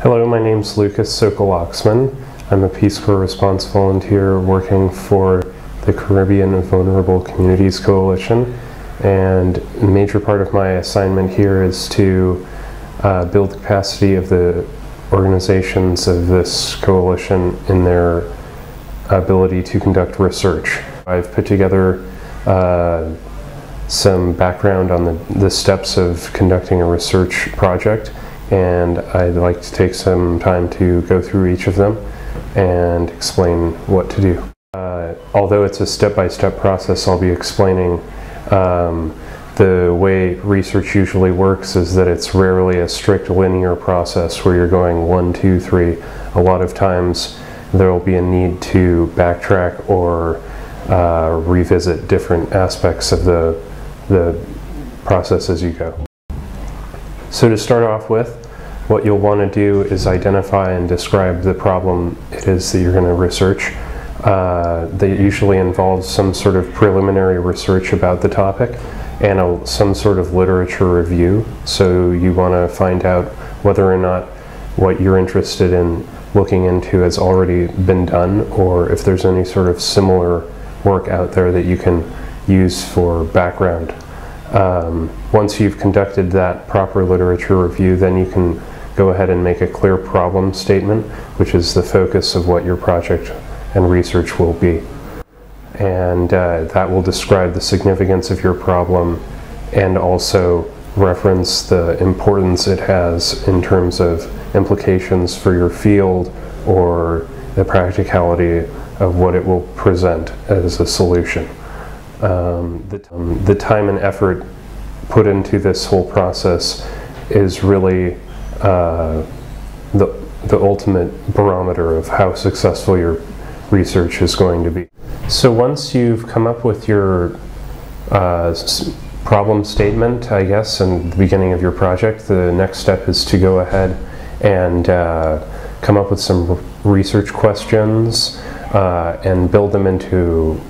Hello, my name's Lucas Sokol-Oxman. I'm a Peace Corps response volunteer working for the Caribbean Vulnerable Communities Coalition, and a major part of my assignment here is to build the capacity of the organizations of this coalition in their ability to conduct research. I've put together some background on the steps of conducting a research project, and I'd like to take some time to go through each of them and explain what to do. Although it's a step-by-step process, I'll be explaining the way research usually works is that it's rarely a strict linear process where you're going 1, 2, 3. A lot of times there will be a need to backtrack or revisit different aspects of the process as you go. So to start off with, what you'll want to do is identify and describe the problem it is that you're going to research. That usually involves some sort of preliminary research about the topic and some sort of literature review. So you want to find out whether or not what you're interested in looking into has already been done, or if there's any sort of similar work out there that you can use for background. Once you've conducted that proper literature review, then you can go ahead and make a clear problem statement, which is the focus of what your project and research will be. And that will describe the significance of your problem and also reference the importance it has in terms of implications for your field or the practicality of what it will present as a solution. The time and effort put into this whole process is really the ultimate barometer of how successful your research is going to be. So once you've come up with your problem statement, I guess, in the beginning of your project, the next step is to go ahead and come up with some research questions and build them into,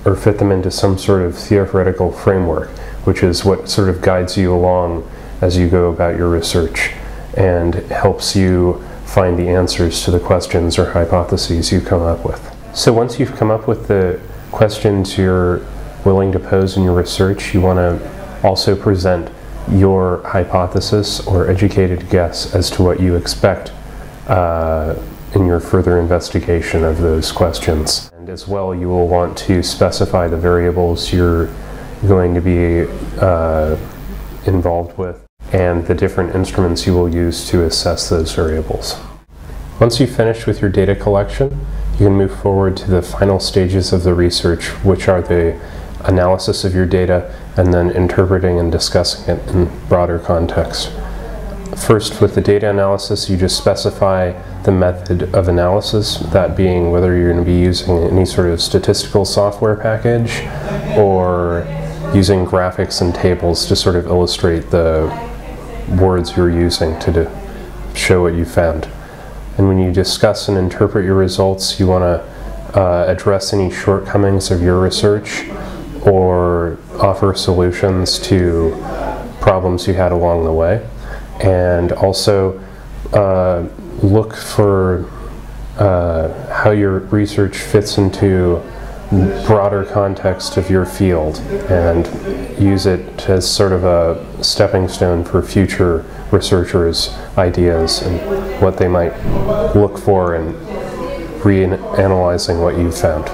or fit them into some sort of theoretical framework, which is what sort of guides you along as you go about your research and helps you find the answers to the questions or hypotheses you come up with. So once you've come up with the questions you're willing to pose in your research, you want to also present your hypothesis or educated guess as to what you expect in your further investigation of those questions. And as well, you will want to specify the variables you're going to be involved with and the different instruments you will use to assess those variables. Once you've finished with your data collection, you can move forward to the final stages of the research, which are the analysis of your data and then interpreting and discussing it in broader context. First, with the data analysis, you just specify the method of analysis, that being whether you're going to be using any sort of statistical software package or using graphics and tables to sort of illustrate the words you're using to show what you found. And when you discuss and interpret your results, you want to address any shortcomings of your research or offer solutions to problems you had along the way. And also look for how your research fits into broader context of your field and use it as sort of a stepping stone for future researchers' ideas and what they might look for in reanalyzing what you've found.